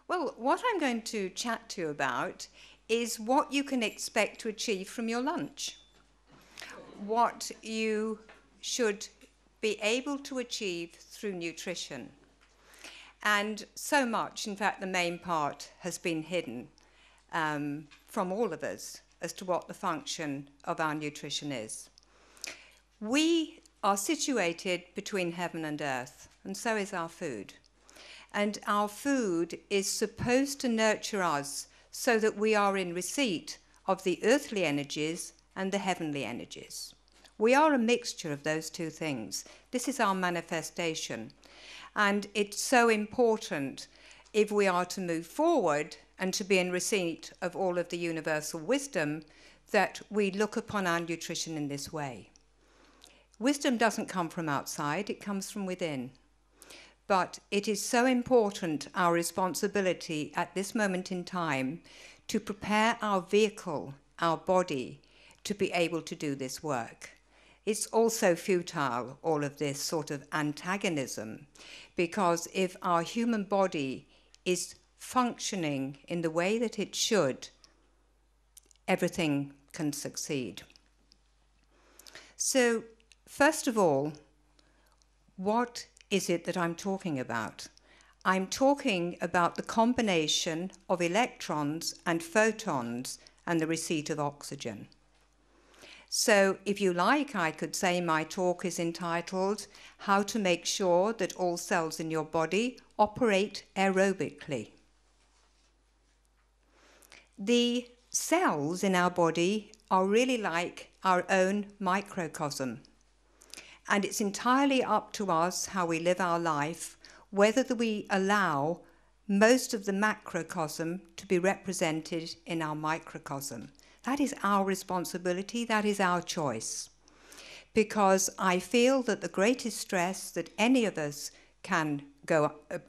Well, what I'm going to chat to you about is what you can expect to achieve from your lunch. What you should be able to achieve through nutrition. And so much, in fact, the main part has been hidden from all of us as to what the function of our nutrition is. We are situated between heaven and earth, and so is our food. And our food is supposed to nurture us so that we are in receipt of the earthly energies and the heavenly energies. We are a mixture of those two things. This is our manifestation. And it's so important, if we are to move forward and to be in receipt of all of the universal wisdom, that we look upon our nutrition in this way. Wisdom doesn't come from outside, it comes from within. But it is so important, our responsibility at this moment in time, to prepare our vehicle, our body, to be able to do this work. It's also futile, all of this sort of antagonism, because if our human body is functioning in the way that it should, everything can succeed. So, first of all, what is it that I'm talking about? I'm talking about the combination of electrons and photons and the receipt of oxygen. So, if you like, I could say my talk is entitled How to Make Sure That All Cells in Your Body Operate Aerobically. The cells in our body are really like our own microcosm. And it's entirely up to us how we live our life, whether we allow most of the macrocosm to be represented in our microcosm. That is our responsibility, that is our choice. Because I feel that the greatest stress that any of us can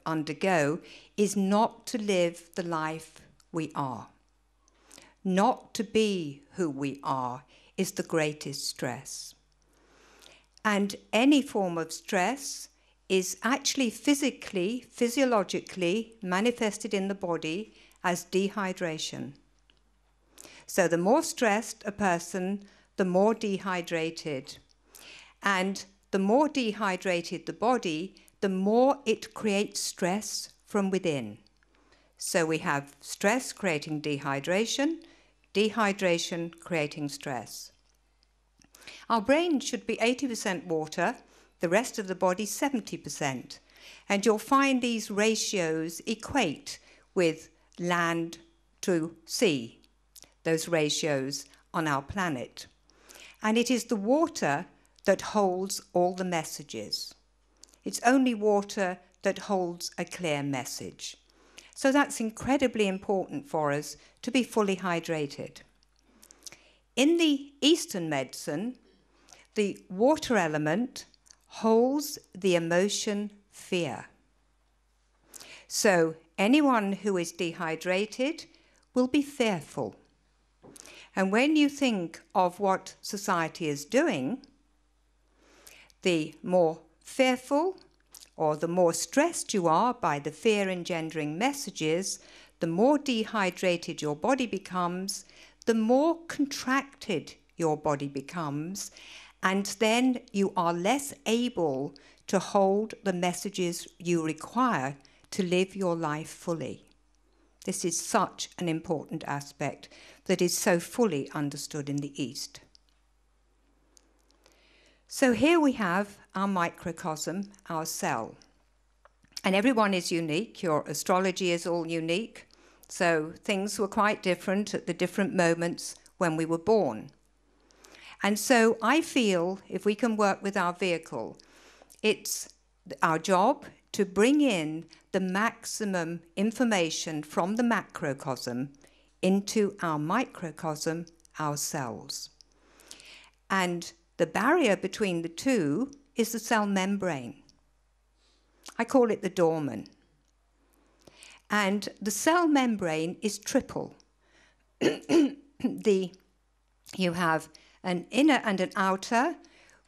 undergo is not to live the life we are. Not to be who we are is the greatest stress. And any form of stress is actually physically, physiologically manifested in the body as dehydration. So the more stressed a person, the more dehydrated. And the more dehydrated the body, the more it creates stress from within. So we have stress creating dehydration, dehydration creating stress. Our brain should be 80% water, the rest of the body 70%. And you'll find these ratios equate with land to sea, those ratios on our planet. And it is the water that holds all the messages. It's only water that holds a clear message. So that's incredibly important for us to be fully hydrated. In the Eastern medicine, the water element holds the emotion fear. So anyone who is dehydrated will be fearful. And when you think of what society is doing, the more fearful or the more stressed you are by the fear-engendering messages, the more dehydrated your body becomes, the more contracted your body becomes, and then you are less able to hold the messages you require to live your life fully. This is such an important aspect that is so fully understood in the East. So here we have our microcosm, our cell. And everyone is unique. Your astrology is all unique. So things were quite different at the different moments when we were born. And so I feel if we can work with our vehicle, it's our job to bring in the maximum information from the macrocosm into our microcosm, our cells. And the barrier between the two is the cell membrane. I call it the doorman. And the cell membrane is triple. You have an inner and an outer,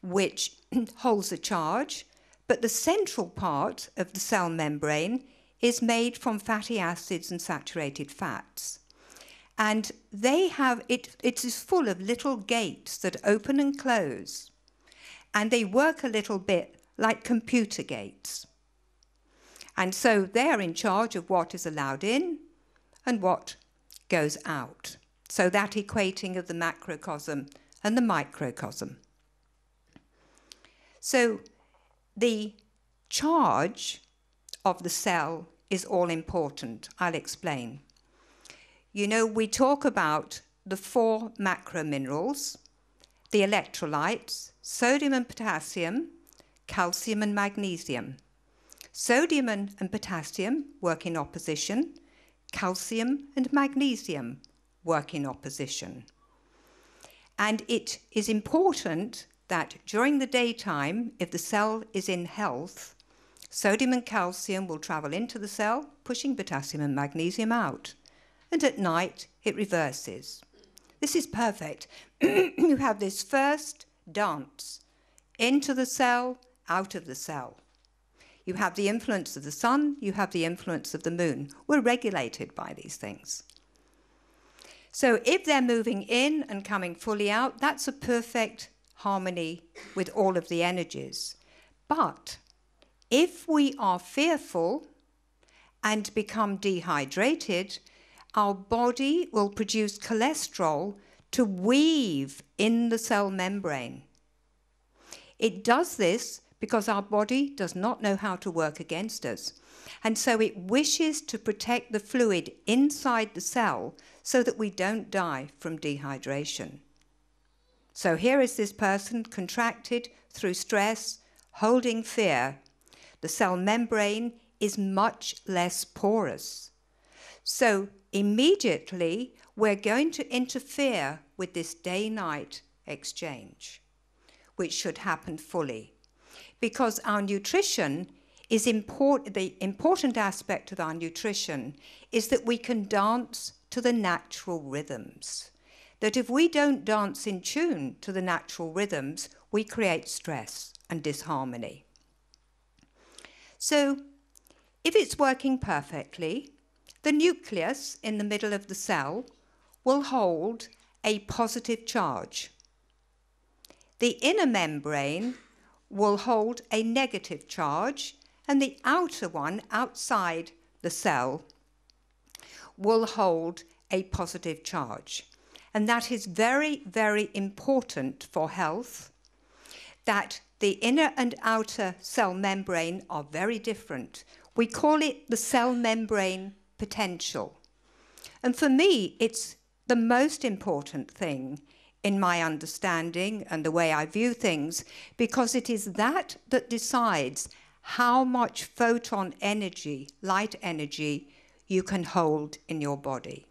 which holds a charge, but the central part of the cell membrane is made from fatty acids and saturated fats. And they have, it is full of little gates that open and close. And they work a little bit like computer gates. And so they're in charge of what is allowed in and what goes out. So that equating of the macrocosm and the microcosm. So the charge of the cell is all important. I'll explain. You know, we talk about the 4 macrominerals, the electrolytes, sodium and potassium, calcium and magnesium. Sodium and potassium work in opposition. Calcium and magnesium work in opposition. And it is important that during the daytime, if the cell is in health, sodium and calcium will travel into the cell, pushing potassium and magnesium out. And at night, it reverses. This is perfect. You have this first dance into the cell, out of the cell. You have the influence of the sun, you have the influence of the moon. We're regulated by these things. So if they're moving in and coming fully out, that's a perfect harmony with all of the energies. But if we are fearful and become dehydrated, our body will produce cholesterol to weave in the cell membrane. It does this because our body does not know how to work against us. And so it wishes to protect the fluid inside the cell so that we don't die from dehydration. So here is this person contracted through stress, holding fear. The cell membrane is much less porous. So immediately we're going to interfere with this day-night exchange, which should happen fully. Because our nutrition is important, the important aspect of our nutrition is that we can dance to the natural rhythms. That if we don't dance in tune to the natural rhythms, we create stress and disharmony. So if it's working perfectly, the nucleus in the middle of the cell will hold a positive charge. The inner membrane will hold a negative charge, and the outer one outside the cell will hold a positive charge. And that is very, very important for health, that the inner and outer cell membrane are very different. We call it the cell membrane potential. And for me, it's the most important thing in my understanding and the way I view things, because it is that that decides how much photon energy, light energy, you can hold in your body.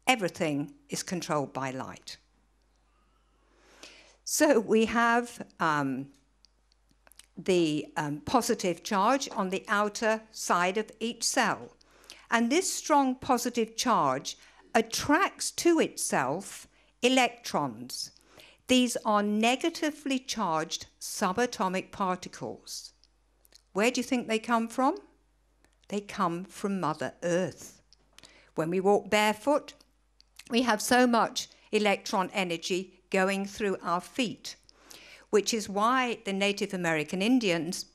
Everything is controlled by light. So we have the positive charge on the outer side of each cell. And this strong positive charge attracts to itself electrons. These are negatively charged subatomic particles. Where do you think they come from? They come from Mother Earth. When we walk barefoot, we have so much electron energy going through our feet, which is why the Native American Indians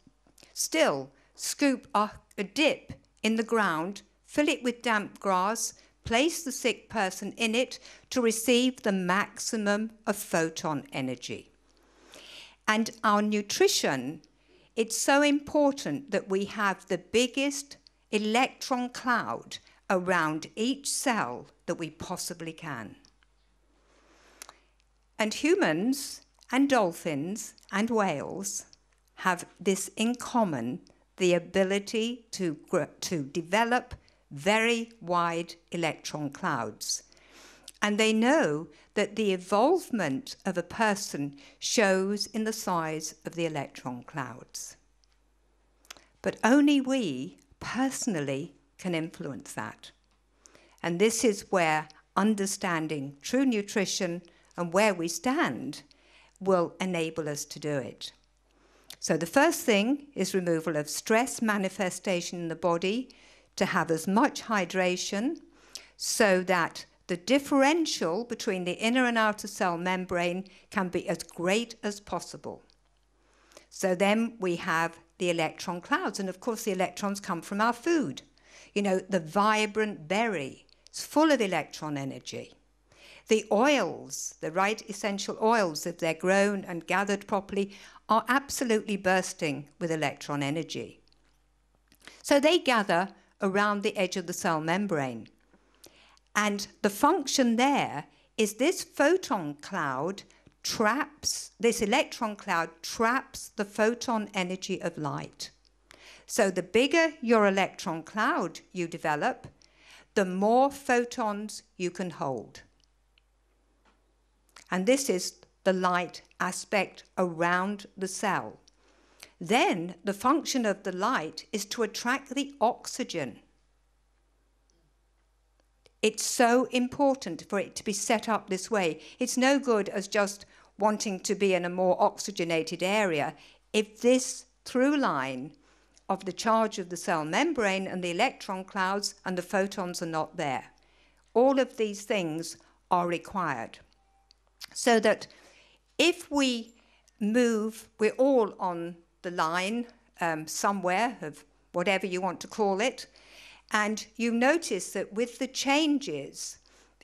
still scoop a dip in the ground, fill it with damp grass, place the sick person in it to receive the maximum of photon energy. And our nutrition, it's so important that we have the biggest electron cloud around each cell that we possibly can. And humans and dolphins and whales have this in common, the ability to develop very wide electron clouds. And they know that the evolvement of a person shows in the size of the electron clouds. But only we personally can influence that. And this is where understanding true nutrition and where we stand will enable us to do it. So the first thing is removal of stress manifestation in the body to have as much hydration so that the differential between the inner and outer cell membrane can be as great as possible. So then we have the electron clouds, and of course the electrons come from our food. You know, the vibrant berry is full of electron energy. The oils, the right essential oils, if they're grown and gathered properly, are absolutely bursting with electron energy. So they gather around the edge of the cell membrane. And the function there is this photon cloud this electron cloud traps the photon energy of light. So the bigger your electron cloud you develop, the more photons you can hold. And this is the light aspect around the cell. Then the function of the light is to attract the oxygen. It's so important for it to be set up this way. It's no good as just wanting to be in a more oxygenated area if this through line of the charge of the cell membrane and the electron clouds and the photons are not there. All of these things are required. So that if we move, we're all on the line somewhere of whatever you want to call it, and you notice that with the changes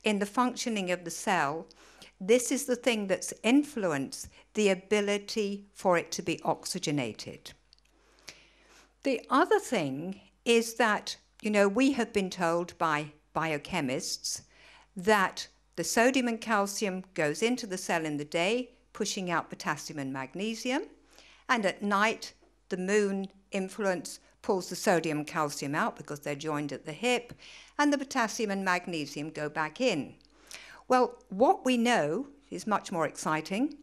in the functioning of the cell, this is the thing that's influenced the ability for it to be oxygenated. The other thing is that, you know, we have been told by biochemists that the sodium and calcium goes into the cell in the day, pushing out potassium and magnesium, and at night the moon influence pulls the sodium and calcium out because they're joined at the hip, and the potassium and magnesium go back in. Well, what we know is much more exciting,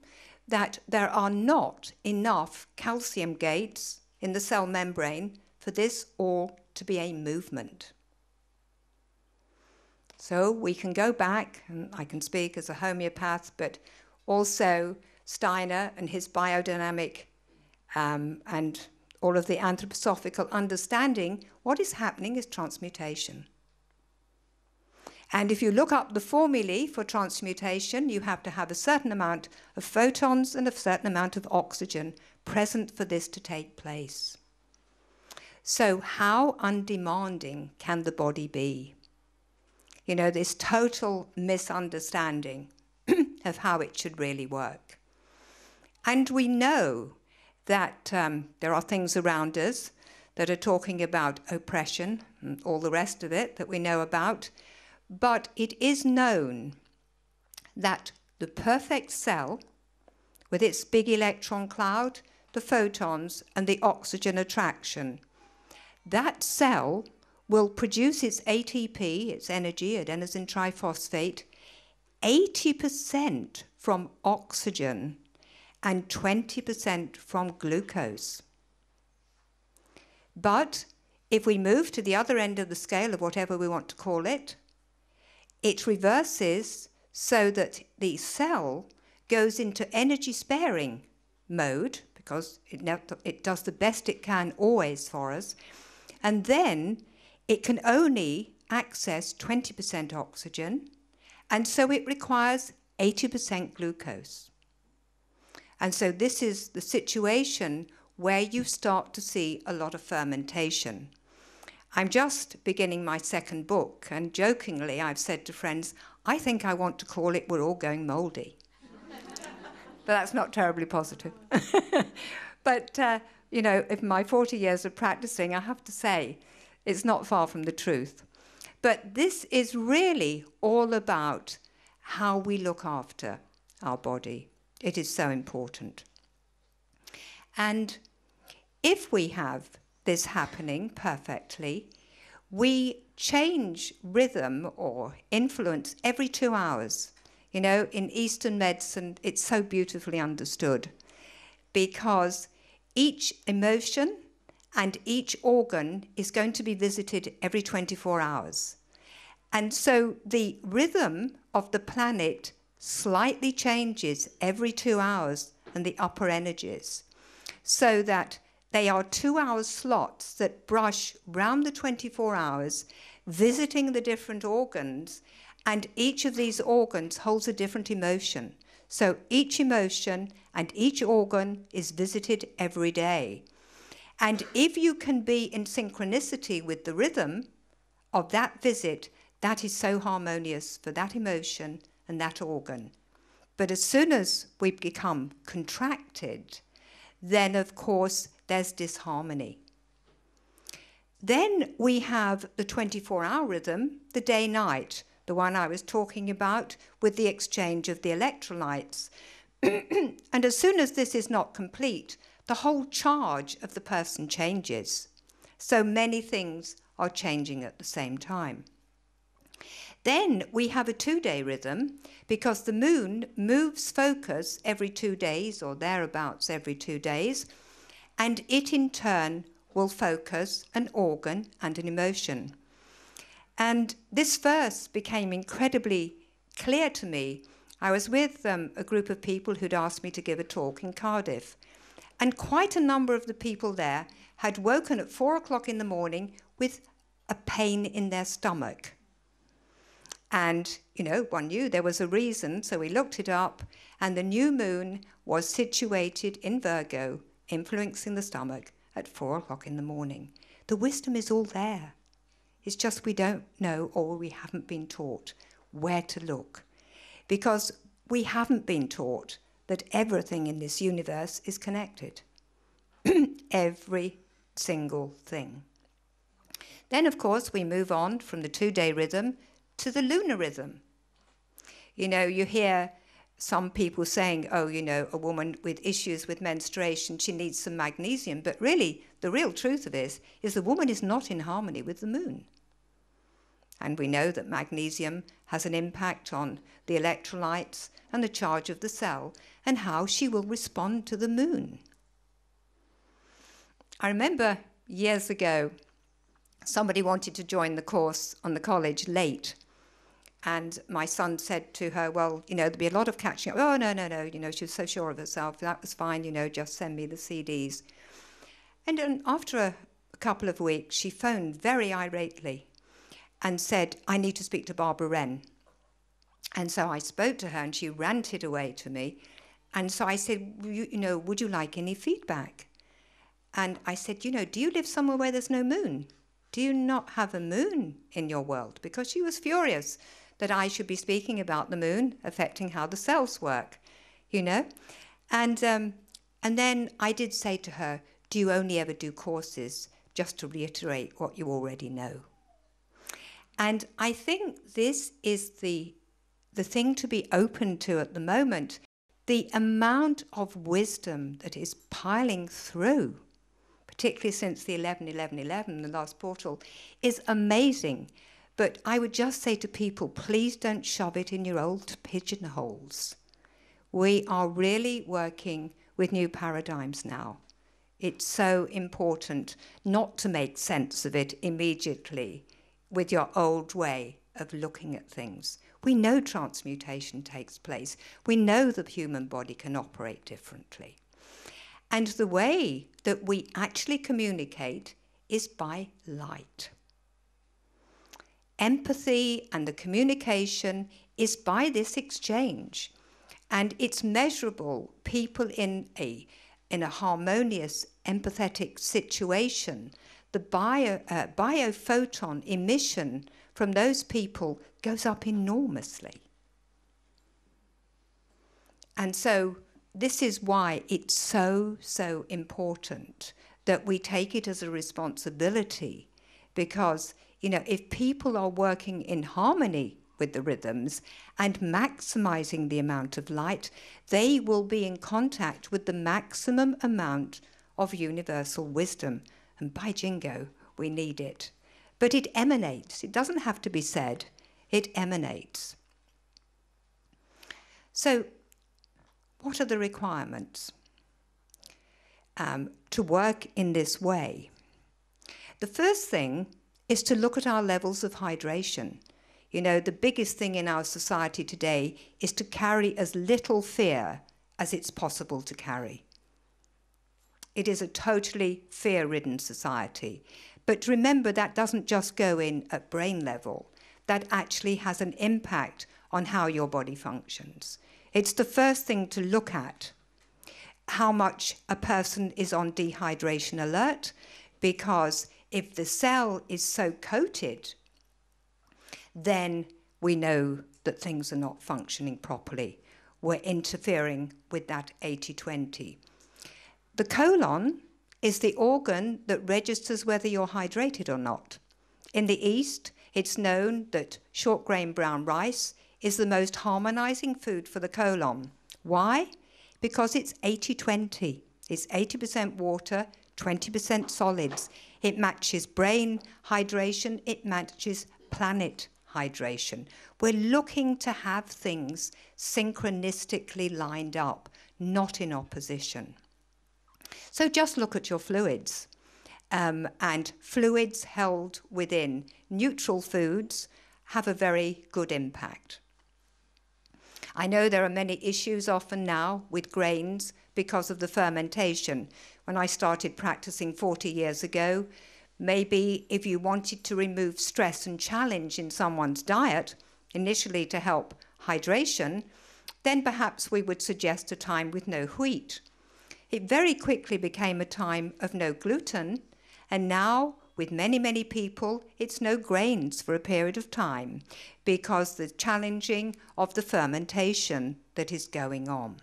that there are not enough calcium gates in the cell membrane for this all to be a movement. So we can go back, and I can speak as a homeopath, but also Steiner and his biodynamic and all of the anthroposophical understanding, what is happening is transmutation. And if you look up the formulae for transmutation, you have to have a certain amount of photons and a certain amount of oxygen present for this to take place. So how undemanding can the body be? You know, this total misunderstanding of how it should really work. And we know that there are things around us that are talking about oppression and all the rest of it that we know about. But it is known that the perfect cell, with its big electron cloud, the photons, and the oxygen attraction, that cell will produce its ATP, its energy, adenosine triphosphate, 80% from oxygen and 20% from glucose. But if we move to the other end of the scale of whatever we want to call it, it reverses so that the cell goes into energy sparing mode, because it does the best it can always for us, and then it can only access 20% oxygen, and so it requires 80% glucose. And so this is the situation where you start to see a lot of fermentation. I'm just beginning my second book, and jokingly I've said to friends, I think I want to call it We're All Going Mouldy. But that's not terribly positive. But, you know, in my 40 years of practicing, I have to say, it's not far from the truth. But this is really all about how we look after our body. It is so important. And if we have this happening perfectly, we change rhythm or influence every 2 hours. You know, in Eastern medicine, it's so beautifully understood because each emotion and each organ is going to be visited every 24 hours. And so the rhythm of the planet slightly changes every 2 hours and the upper energies. so that they are 2-hour slots that brush round the 24 hours, visiting the different organs, and each of these organs holds a different emotion. So each emotion and each organ is visited every day. And if you can be in synchronicity with the rhythm of that visit, that is so harmonious for that emotion and that organ. But as soon as we become contracted, then of course there's disharmony. Then we have the 24-hour rhythm, the day-night, the one I was talking about with the exchange of the electrolytes. And as soon as this is not complete, the whole charge of the person changes. So many things are changing at the same time. Then we have a 2-day rhythm, because the moon moves focus every 2 days or thereabouts every 2 days, and it in turn will focus an organ and an emotion. And this first became incredibly clear to me. I was with a group of people who'd asked me to give a talk in Cardiff, and quite a number of the people there had woken at 4 o'clock in the morning with a pain in their stomach. And, one knew there was a reason, so we looked it up, and the new moon was situated in Virgo, influencing the stomach at 4 o'clock in the morning. The wisdom is all there. It's just we don't know, or we haven't been taught where to look. Because we haven't been taught that everything in this universe is connected. Every single thing. Then, of course, we move on from the 2-day rhythm to the lunar rhythm. You hear some people saying, a woman with issues with menstruation, she needs some magnesium. But really, the real truth of it is the woman is not in harmony with the moon. And we know that magnesium has an impact on the electrolytes and the charge of the cell and how she will respond to the moon. I remember years ago, somebody wanted to join the course on the college late. And my son said to her, there'll be a lot of catching up. Oh, no, she was so sure of herself. That was fine, just send me the CDs. And after a couple of weeks, she phoned very irately and said, I need to speak to Barbara Wren. And so I spoke to her and she ranted away to me. And so I said, would you like any feedback? And I said, do you live somewhere where there's no moon? Do you not have a moon in your world? Because she was furious that I should be speaking about the moon affecting how the cells work, And then I did say to her, do you only ever do courses? Just to reiterate what you already know. And I think this is the thing to be open to at the moment. The amount of wisdom that is piling through, particularly since the 11-11-11, the last portal, is amazing. But I would just say to people, please don't shove it in your old pigeonholes. We are really working with new paradigms now. It's so important not to make sense of it immediately with your old way of looking at things. We know transmutation takes place. We know the human body can operate differently. And the way that we actually communicate is by light. Empathy and the communication is by this exchange. And it's measurable. People in a harmonious, empathetic situation, the biophoton emission from those people goes up enormously. And so this is why it's so, so important that we take it as a responsibility, because, if people are working in harmony with the rhythms and maximizing the amount of light, they will be in contact with the maximum amount of universal wisdom. And by jingo, we need it. But it emanates. It doesn't have to be said. It emanates. So, what are the requirements to work in this way? The first thing is to look at our levels of hydration. The biggest thing in our society today is to carry as little fear as it's possible to carry. it is a totally fear-ridden society. But remember, that doesn't just go in at brain level. That actually has an impact on how your body functions. It's the first thing to look at, how much a person is on dehydration alert, because if the cell is so coated, then we know that things are not functioning properly. We're interfering with that 80-20. The colon is the organ that registers whether you're hydrated or not. In the East, it's known that short grain brown rice is the most harmonizing food for the colon. Why? Because it's 80-20. It's 80% water, 20% solids. It matches brain hydration, it matches planet hydration. We're looking to have things synchronistically lined up, not in opposition. So just look at your fluids. And fluids held within neutral foods have a very good impact. I know there are many issues often now with grains because of the fermentation. When I started practicing 40 years ago, maybe if you wanted to remove stress and challenge in someone's diet, initially to help hydration, then perhaps we would suggest a time with no wheat. It very quickly became a time of no gluten, and now, with many, many people, it's no grains for a period of time because the challenging of the fermentation that is going on.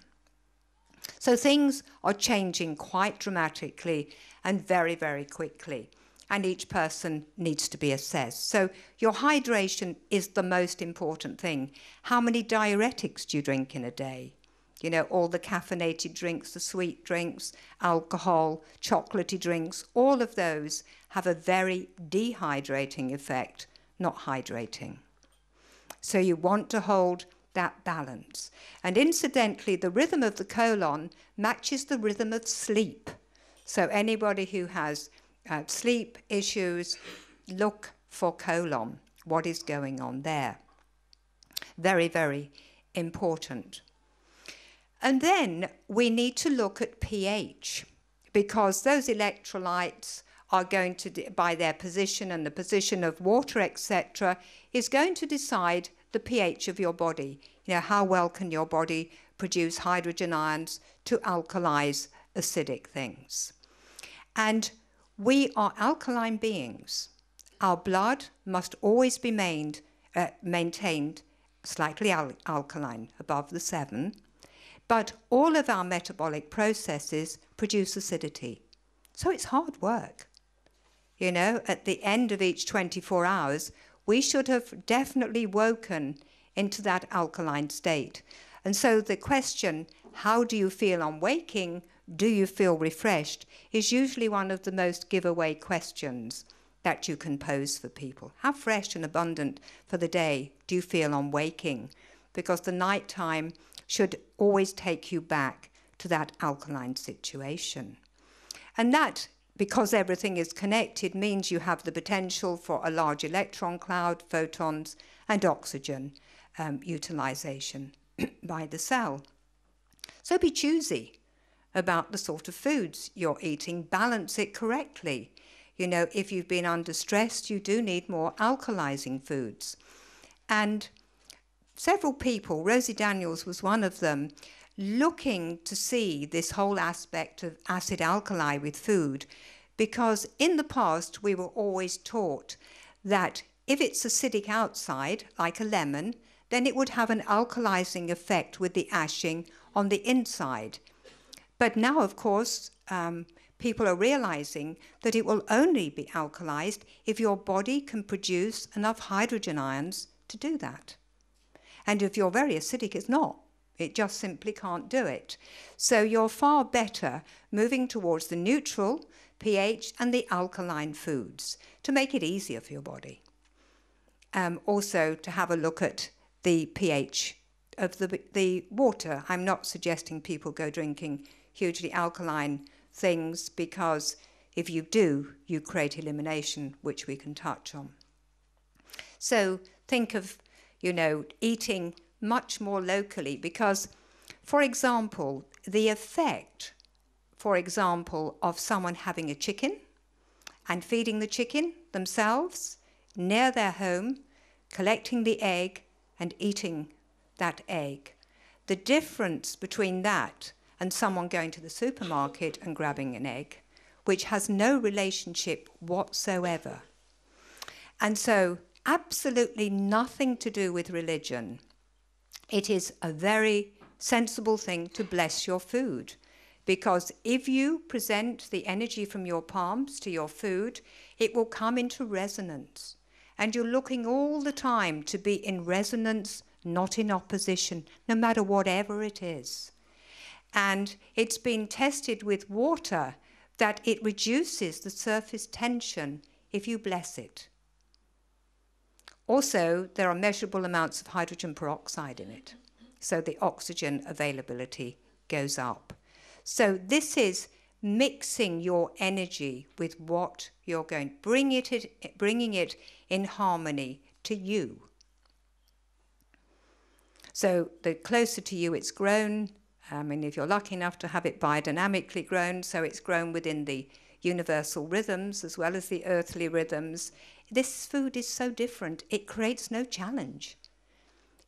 So things are changing quite dramatically and very, very quickly, and each person needs to be assessed. So your hydration is the most important thing. How many diuretics do you drink in a day? You know, all the caffeinated drinks, the sweet drinks, alcohol, chocolatey drinks, all of those have a very dehydrating effect, not hydrating. So you want to hold that balance. And incidentally, the rhythm of the colon matches the rhythm of sleep. So anybody who has sleep issues, look for colon. What is going on there? Very, very important. And then we need to look at pH, because those electrolytes are going to, by their position and the position of water, etc., is going to decide the pH of your body. You know, how well can your body produce hydrogen ions to alkalize acidic things. And we are alkaline beings. Our blood must always be maintained slightly alkaline, above the 7. But all of our metabolic processes produce acidity. So it's hard work. You know, at the end of each 24 hours, we should have definitely woken into that alkaline state. And so the question, how do you feel on waking? Do you feel refreshed? Is usually one of the most giveaway questions that you can pose for people. How fresh and abundant for the day do you feel on waking? Because the nighttime should always take you back to that alkaline situation. And that, because everything is connected, means you have the potential for a large electron cloud, photons, and oxygen utilization by the cell. So be choosy about the sort of foods you're eating. Balance it correctly. You know, if you've been under stress, you do need more alkalizing foods. And several people, Rosie Daniels was one of them, looking to see this whole aspect of acid-alkali with food, because in the past we were always taught that if it's acidic outside, like a lemon, then it would have an alkalizing effect with the ashing on the inside. But now, of course, people are realizing that it will only be alkalized if your body can produce enough hydrogen ions to do that. And if you're very acidic, it's not. It just simply can't do it. So you're far better moving towards the neutral pH and the alkaline foods to make it easier for your body. Also, to have a look at the pH of the water. I'm not suggesting people go drinking hugely alkaline things, because if you do, you create elimination, which we can touch on. So think of, you know, eating much more locally, because, for example, the effect for example, of someone having a chicken and feeding the chicken themselves near their home, collecting the egg and eating that egg. The difference between that and someone going to the supermarket and grabbing an egg, which has no relationship whatsoever. And so, absolutely nothing to do with religion. It is a very sensible thing to bless your food, because if you present the energy from your palms to your food, it will come into resonance. And you're looking all the time to be in resonance, not in opposition, no matter whatever it is. And it's been tested with water that it reduces the surface tension if you bless it. Also, there are measurable amounts of hydrogen peroxide in it, so the oxygen availability goes up. So this is mixing your energy with what you're going, bringing it in harmony to you. So the closer to you it's grown, if you're lucky enough to have it biodynamically grown, so it's grown within the universal rhythms as well as the earthly rhythms, this food is so different, it creates no challenge.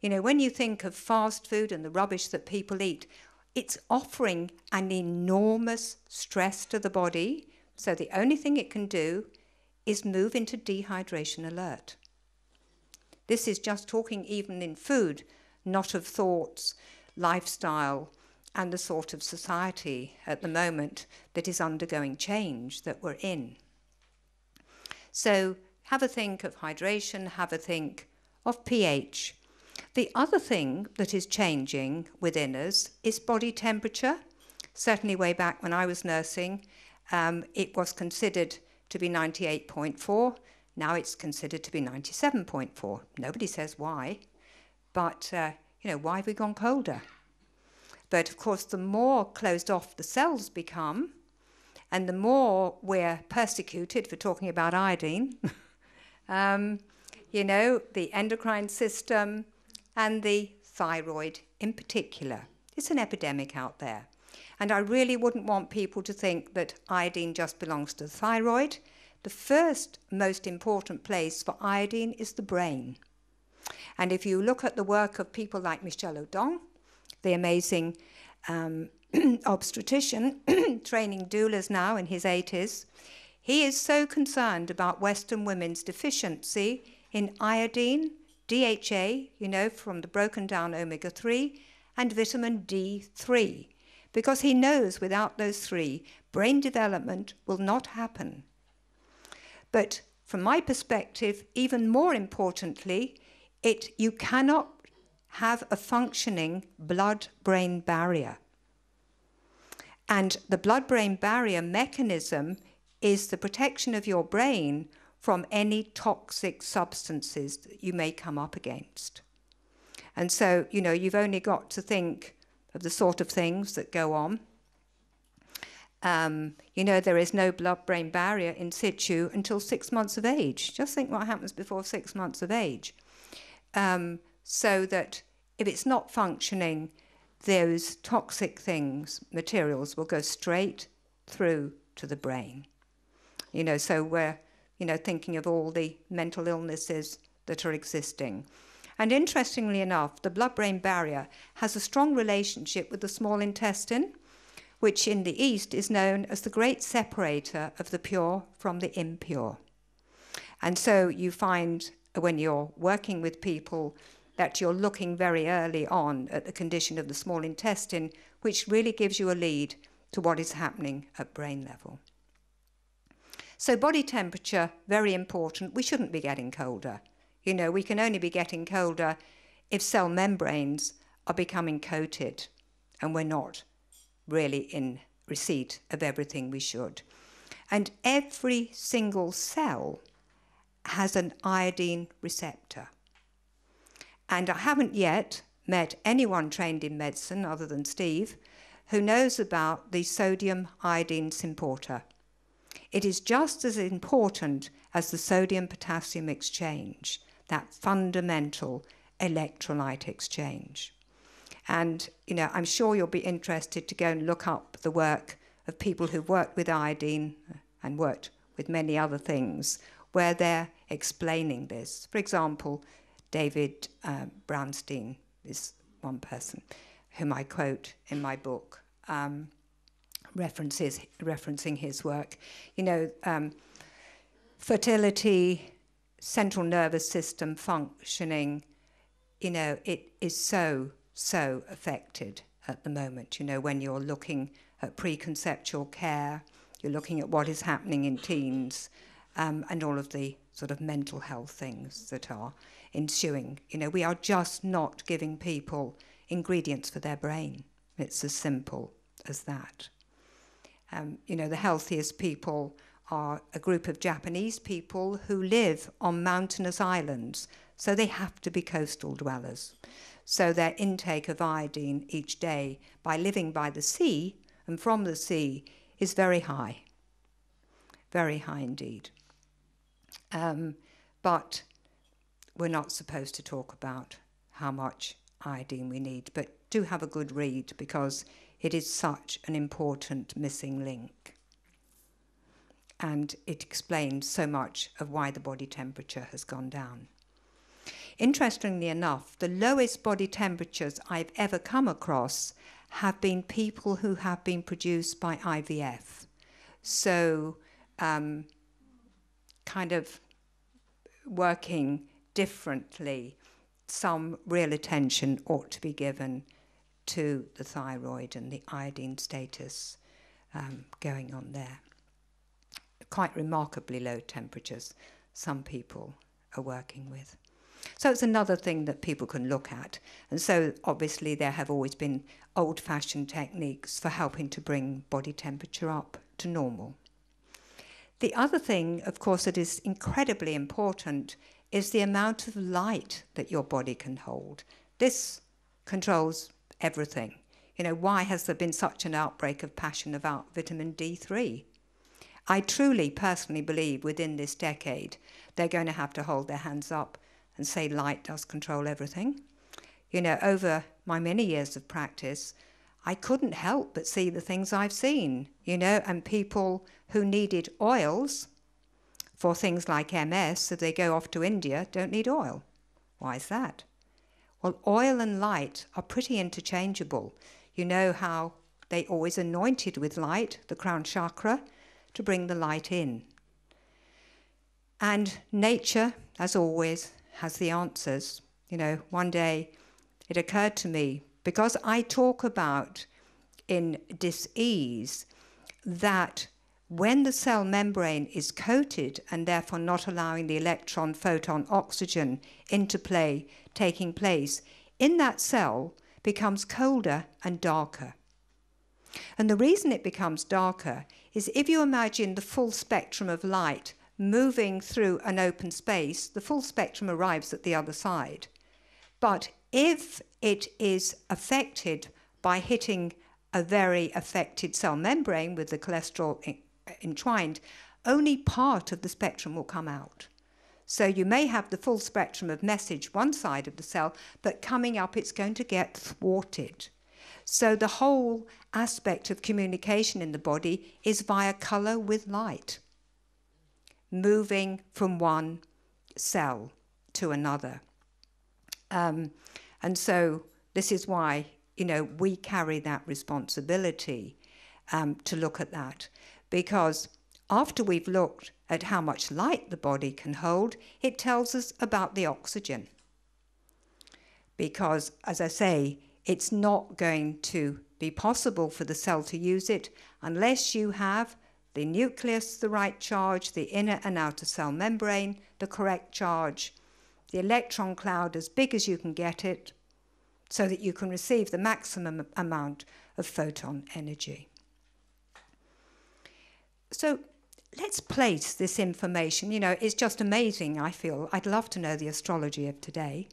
When you think of fast food and the rubbish that people eat, it's offering an enormous stress to the body, so the only thing it can do is move into dehydration alert. This is just talking even in food, not of thoughts, lifestyle, and the sort of society at the moment that is undergoing change that we're in. So have a think of hydration, have a think of pH. The other thing that is changing within us is body temperature. Certainly way back when I was nursing, it was considered to be 98.4. Now it's considered to be 97.4. Nobody says why, but why have we gone colder? But of course, the more closed off the cells become, and the more we're persecuted for talking about iodine, the endocrine system and the thyroid in particular. It's an epidemic out there. And I really wouldn't want people to think that iodine just belongs to the thyroid. The first most important place for iodine is the brain. And if you look at the work of people like Michel Audin, the amazing obstetrician, training doulas now in his 80s, he is so concerned about Western women's deficiency in iodine, DHA, from the broken down omega-3, and vitamin D3, because he knows without those three, brain development will not happen. But from my perspective, even more importantly, you cannot have a functioning blood-brain barrier. And the blood-brain barrier mechanism is the protection of your brain from any toxic substances that you may come up against. And so, you've only got to think of the sort of things that go on. There is no blood-brain barrier in situ until 6 months of age. Just think what happens before 6 months of age. So that if it's not functioning, those toxic materials will go straight through to the brain. So we're, thinking of all the mental illnesses that are existing. And interestingly enough, the blood-brain barrier has a strong relationship with the small intestine, which in the East is known as the great separator of the pure from the impure. And so you find when you're working with people that you're looking very early on at the condition of the small intestine, which really gives you a lead to what is happening at brain level. So body temperature, very important. We shouldn't be getting colder. We can only be getting colder if cell membranes are becoming coated and we're not really in receipt of everything we should. And every single cell has an iodine receptor. And I haven't yet met anyone trained in medicine other than Steve who knows about the sodium iodine symporter. It is just as important as the sodium-potassium exchange, that fundamental electrolyte exchange. And, I'm sure you'll be interested to go and look up the work of people who've worked with iodine and worked with many other things where they're explaining this. For example, David Brownstein is one person whom I quote in my book, referencing his work. You know, fertility, central nervous system functioning, you know, it is so affected at the moment. You know, when you're looking at preconceptual care, you're looking at what is happening in teens, and all of the sort of mental health things that are ensuing. You know, we are just not giving people ingredients for their brain. It's as simple as that. You know, the healthiest people are a group of Japanese people who live on mountainous islands, so they have to be coastal dwellers. So their intake of iodine each day by living by the sea and from the sea is very high indeed. But we're not supposed to talk about how much iodine we need, but do have a good read because it is such an important missing link. And it explains so much of why the body temperature has gone down. Interestingly enough, the lowest body temperatures I've ever come across have been people who have been produced by IVF. So kind of working differently, some real attention ought to be given to the thyroid and the iodine status going on there. Quite remarkably low temperatures some people are working with. So it's another thing that people can look at. And so obviously there have always been old-fashioned techniques for helping to bring body temperature up to normal. The other thing, of course, that is incredibly important is the amount of light that your body can hold. This controls everything. You know, why has there been such an outbreak of passion about vitamin D3? I truly, personally believe within this decade, they're going to have to hold their hands up and say light does control everything. You know, over my many years of practice, I couldn't help but see the things I've seen, you know, and people who needed oils for things like MS, if they go off to India, don't need oil. Why is that? Well, oil and light are pretty interchangeable. You know how they always anointed with light, the crown chakra, to bring the light in. And nature, as always, has the answers. You know, one day it occurred to me, because I talk about in dis-ease that when the cell membrane is coated and therefore not allowing the electron, photon, oxygen interplay taking place, in that cell becomes colder and darker. And the reason it becomes darker is if you imagine the full spectrum of light moving through an open space, the full spectrum arrives at the other side. But if it is affected by hitting a very affected cell membrane with the cholesterol entwined, only part of the spectrum will come out. So you may have the full spectrum of message one side of the cell, but coming up it's going to get thwarted. So the whole aspect of communication in the body is via colour with light, moving from one cell to another. And so this is why, you know, we carry that responsibility to look at that. Because after we've looked at how much light the body can hold, it tells us about the oxygen. Because, as I say, it's not going to be possible for the cell to use it unless you have the nucleus, the right charge, the inner and outer cell membrane, the correct charge, the electron cloud as big as you can get it, so that you can receive the maximum amount of photon energy. So let's place this information. You know, it's just amazing, I feel. I'd love to know the astrology of today,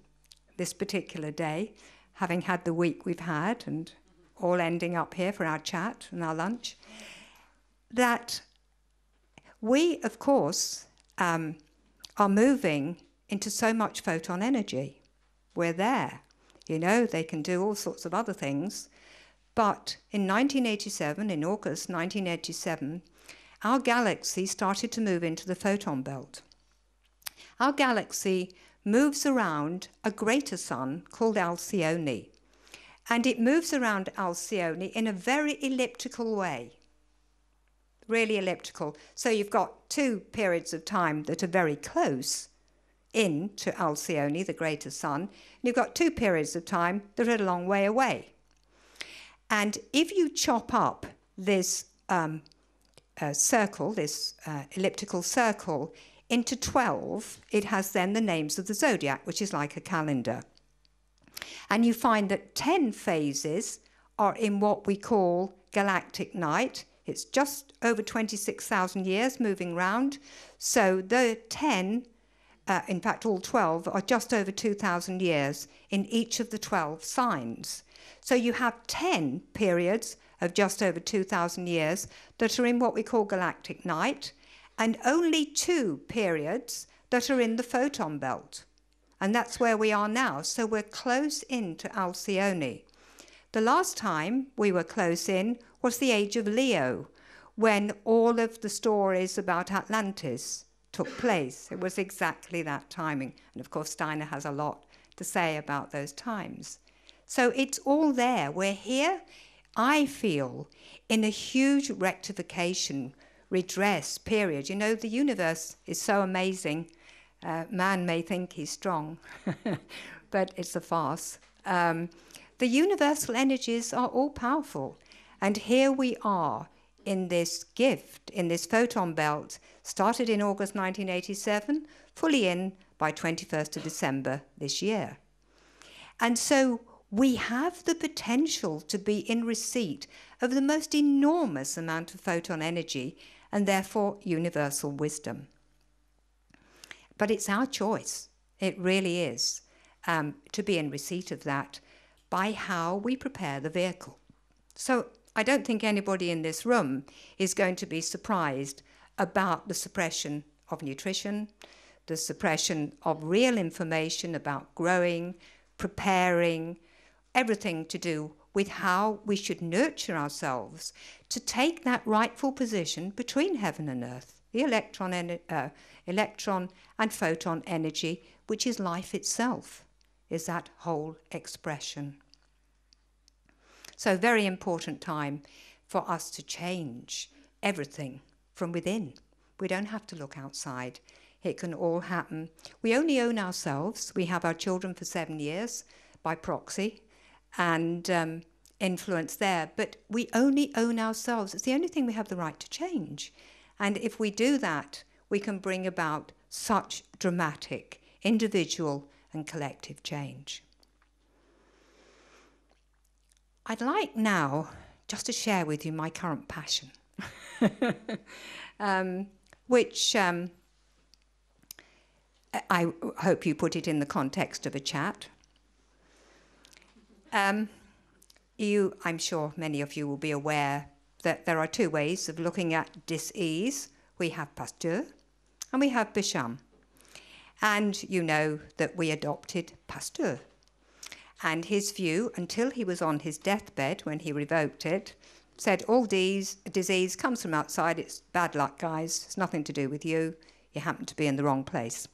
this particular day, having had the week we've had and all ending up here for our chat and our lunch, that we, of course, are moving into so much photon energy. We're there. You know, they can do all sorts of other things. But in 1987, in August 1987, our galaxy started to move into the photon belt. Our galaxy moves around a greater sun called Alcyone. And it moves around Alcyone in a very elliptical way. Really elliptical. So you've got two periods of time that are very close in to Alcyone, the greater sun. And you've got two periods of time that are a long way away. And if you chop up this circle, this elliptical circle, into 12, it has then the names of the zodiac, which is like a calendar. And you find that 10 phases are in what we call galactic night. It's just over 26,000 years moving round. So the 10, in fact all 12, are just over 2,000 years in each of the 12 signs. So you have 10 periods of just over 2,000 years that are in what we call galactic night, and only 2 periods that are in the photon belt. And that's where we are now. So we're close into Alcyone. The last time we were close in was the age of Leo, when all of the stories about Atlantis took place. It was exactly that timing. And of course, Steiner has a lot to say about those times. So it's all there. We're here, I feel, in a huge rectification, redress period. You know, the universe is so amazing. Man may think he's strong, but it's a farce. The universal energies are all powerful. And here we are in this gift, in this photon belt, started in August 1987, fully in by 21st of December this year. And so we have the potential to be in receipt of the most enormous amount of photon energy and therefore universal wisdom. But it's our choice, it really is, to be in receipt of that by how we prepare the vehicle. So I don't think anybody in this room is going to be surprised about the suppression of nutrition, the suppression of real information about growing, preparing, everything to do with how we should nurture ourselves to take that rightful position between heaven and earth, the electron and photon energy, which is life itself, is that whole expression. So very important time for us to change everything from within. We don't have to look outside. It can all happen. We only own ourselves. We have our children for 7 years by proxy and influence there. But we only own ourselves. It's the only thing we have the right to change. And if we do that, we can bring about such dramatic individual and collective change. I'd like now just to share with you my current passion, which I hope you put it in the context of a chat. I'm sure many of you will be aware that there are 2 ways of looking at dis-ease. We have Pasteur and we have Béchamp. And you know that we adopted Pasteur. And his view, until he was on his deathbed when he revoked it, said all disease comes from outside. It's bad luck, guys. It's nothing to do with you. You happen to be in the wrong place.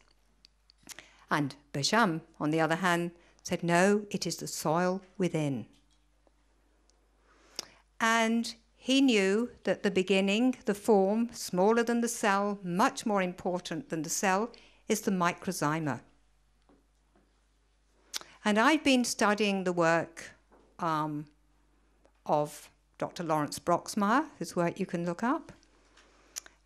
And Béchamp, on the other hand, said, no, it is the soil within. And he knew that the beginning, the form, smaller than the cell, much more important than the cell, is the microzyma. And I've been studying the work of Dr. Lawrence Broxmeyer, whose work you can look up,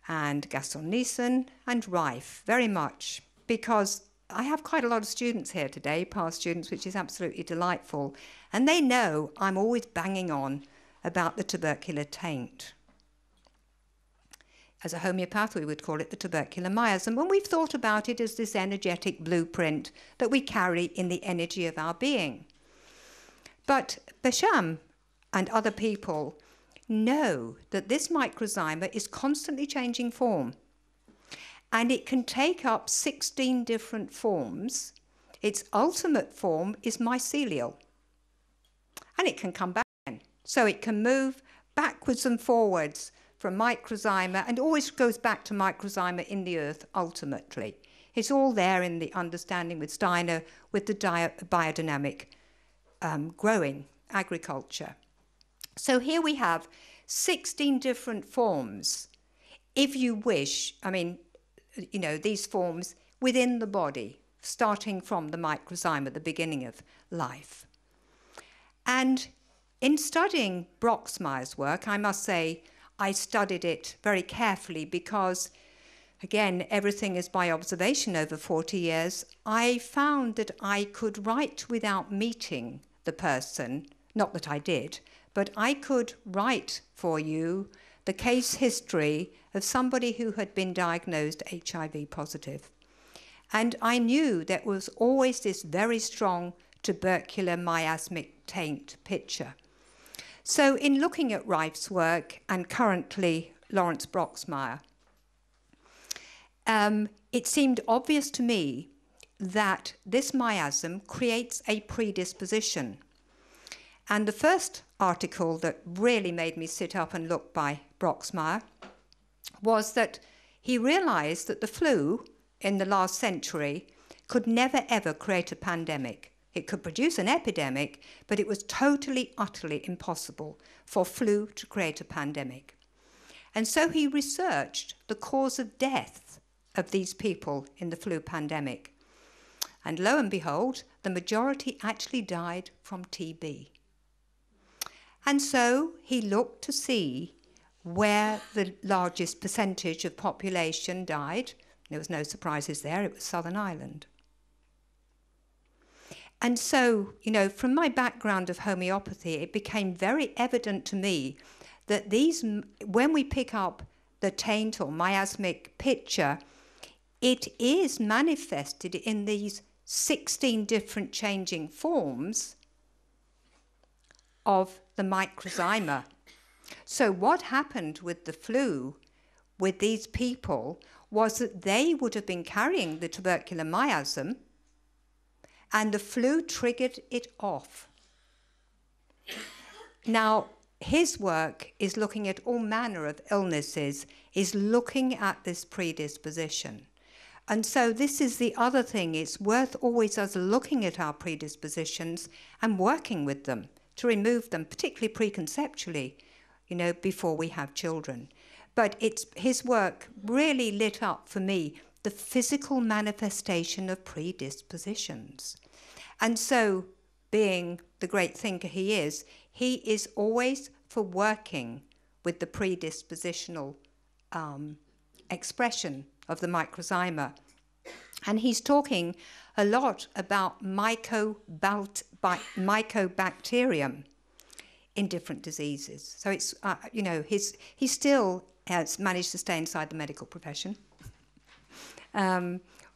and Gaston Nissen and Reif very much, because I have quite a lot of students here today, past students, which is absolutely delightful. And they know I'm always banging on about the tubercular taint. As a homeopath, we would call it the tubercular miasm. And we've thought about it as this energetic blueprint that we carry in the energy of our being. But Béchamp and other people know that this microzyma is constantly changing form. And it can take up 16 different forms. Its ultimate form is mycelial. And it can come back again. So it can move backwards and forwards from microzyma, and always goes back to microzyma in the earth ultimately. It's all there in the understanding with Steiner, with the biodynamic growing agriculture. So here we have 16 different forms, if you wish, I mean, you know, these forms within the body, starting from the microzyma, the beginning of life. And in studying Broxmire's work, I must say I studied it very carefully because, again, everything is by observation over 40 years. I found that I could write without meeting the person, not that I did, but I could write for you the case history of somebody who had been diagnosed HIV positive. And I knew there was always this very strong tubercular miasmic taint picture. So in looking at Reif's work and currently Lawrence Broxmire, it seemed obvious to me that this miasm creates a predisposition. And the first article that really made me sit up and look by Broxmire was that he realized that the flu in the last century could never ever create a pandemic. It could produce an epidemic, but it was totally, utterly impossible for flu to create a pandemic. And so he researched the cause of death of these people in the flu pandemic. And lo and behold, the majority actually died from TB. And so he looked to see where the largest percentage of population died. There was no surprises there, it was Southern Ireland. And so, you know, from my background of homeopathy, it became very evident to me that these, when we pick up the taint or miasmic picture, it is manifested in these 16 different changing forms of the microzyma. So what happened with the flu with these people was that they would have been carrying the tubercular miasm, and the flu triggered it off. Now, his work is looking at all manner of illnesses, is looking at this predisposition. And so this is the other thing. It's worth always us looking at our predispositions and working with them to remove them, particularly preconceptually, you know, before we have children. But it's his work really lit up for me the physical manifestation of predispositions. And so, being the great thinker he is always for working with the predispositional expression of the microzyma. And he's talking a lot about mycobacterium in different diseases. So it's, you know, he still has managed to stay inside the medical profession,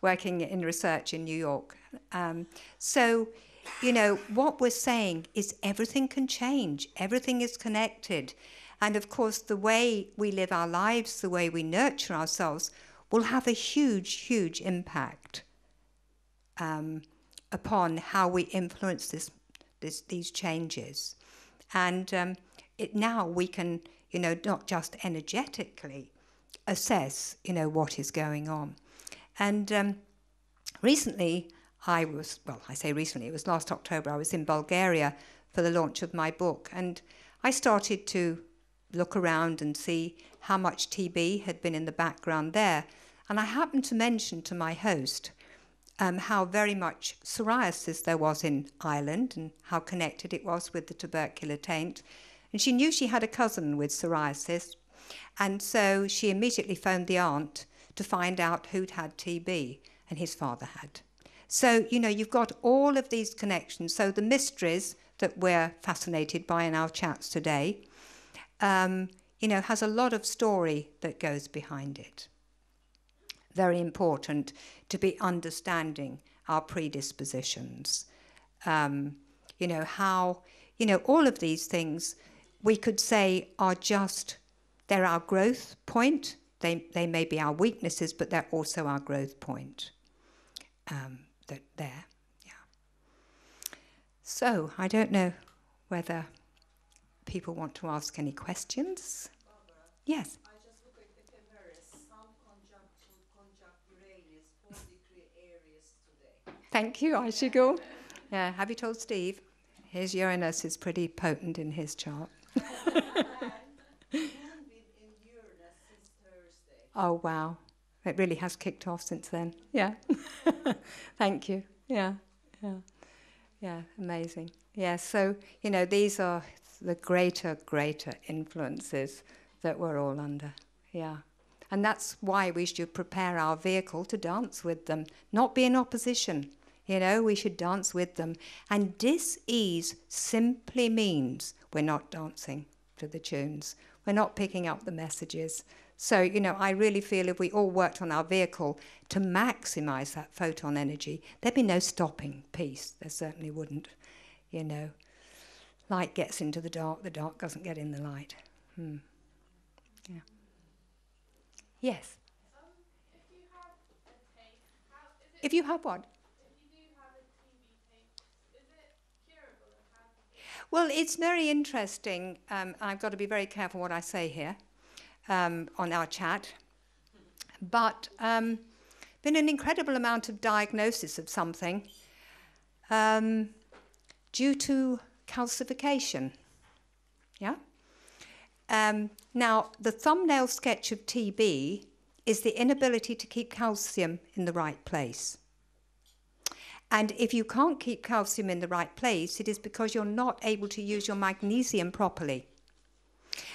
working in research in New York. So, you know, what we're saying is everything can change. Everything is connected. And of course, the way we live our lives, the way we nurture ourselves, will have a huge, huge impact upon how we influence these changes. And now we can, you know, not just energetically assess, you know, what is going on. And recently, I say recently, it was last October, I was in Bulgaria for the launch of my book, and I started to look around and see how much TB had been in the background there. And I happened to mention to my host how very much psoriasis there was in Ireland and how connected it was with the tubercular taint. And she knew she had a cousin with psoriasis, and so she immediately phoned the aunt to find out who'd had TB, and his father had. So, you know, you've got all of these connections. So the mysteries that we're fascinated by in our chats today, you know, has a lot of story that goes behind it. Very important to be understanding our predispositions. You know, how, you know, all of these things we could say are just, they're our growth point. They may be our weaknesses, but they're also our growth point. So I don't know whether people want to ask any questions. Barbara, yes. I just look at ephemeris, subconjunctivalis, 4-degree areas today. Thank you, Aishigal. Yeah, have you told Steve? His Uranus is pretty potent in his chart. And moonbeam in Uranus since Thursday. Oh, wow. It really has kicked off since then. Yeah. Thank you. Yeah. Yeah, amazing. Yeah, so, you know, these are the greater influences that we're all under. Yeah. And that's why we should prepare our vehicle to dance with them, not be in opposition. You know, we should dance with them. And dis-ease simply means we're not dancing to the tunes. We're not picking up the messages. So, you know, I really feel if we all worked on our vehicle to maximize that photon energy, there'd be no stopping peace. There certainly wouldn't. You know, light gets into the dark doesn't get in the light. Yeah. Yes? If you have a taint, If you have what? If you do have a TB taint, is it curable and how? Well, it's very interesting. I've got to be very careful what I say here on our chat. But been an incredible amount of diagnosis of something due to calcification. Yeah? Now, the thumbnail sketch of TB is the inability to keep calcium in the right place. And if you can't keep calcium in the right place, it is because you're not able to use your magnesium properly.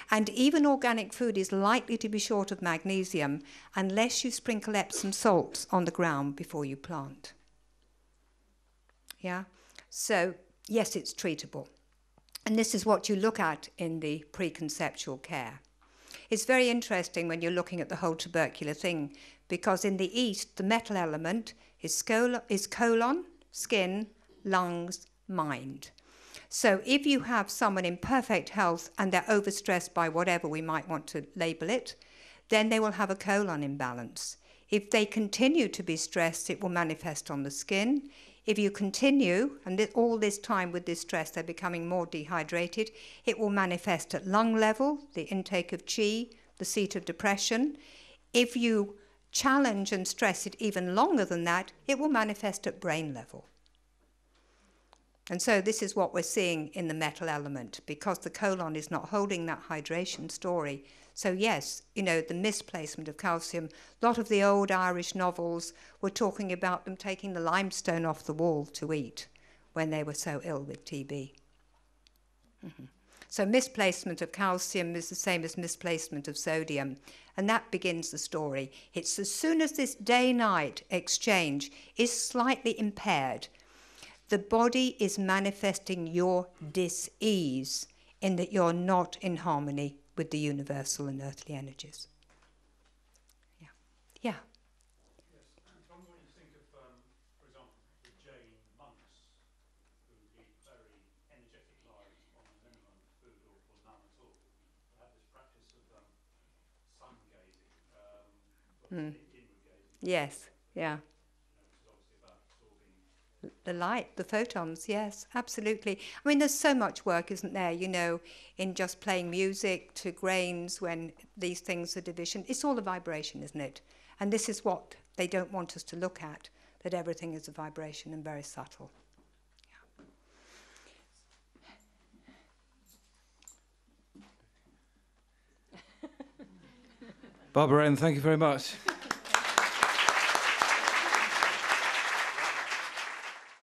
And even organic food is likely to be short of magnesium unless you sprinkle Epsom salts on the ground before you plant. Yeah? So, yes, it's treatable. And this is what you look at in the preconceptual care. It's very interesting when you're looking at the whole tubercular thing, because in the East, the metal element is colon, skin, lungs, mind. So if you have someone in perfect health and they're overstressed by whatever we might want to label it, then they will have a colon imbalance. If they continue to be stressed, it will manifest on the skin. If you continue, and all this time with this stress, they're becoming more dehydrated, it will manifest at lung level, the intake of chi, the seat of depression. If you challenge and stress it even longer than that, it will manifest at brain level. And so this is what we're seeing in the metal element, because the colon is not holding that hydration story. So yes, you know, the misplacement of calcium, a lot of the old Irish novels were talking about them taking the limestone off the wall to eat when they were so ill with TB. So misplacement of calcium is the same as misplacement of sodium, and that begins the story. It's as soon as this day-night exchange is slightly impaired, the body is manifesting your dis-ease in that you're not in harmony with the universal and earthly energies. Yeah. Yes, and from what you think of, for example, the Jain monks who lead very energetic lives on a minimum of food or none at all, have this practice of sun gazing, inward gazing. Yes, yeah. The light, the photons, yes, absolutely. I mean, there's so much work, isn't there, you know, in just playing music to grains when these things are division. It's all a vibration, isn't it? And this is what they don't want us to look at, that everything is a vibration and very subtle. Barbara Wren, thank you very much.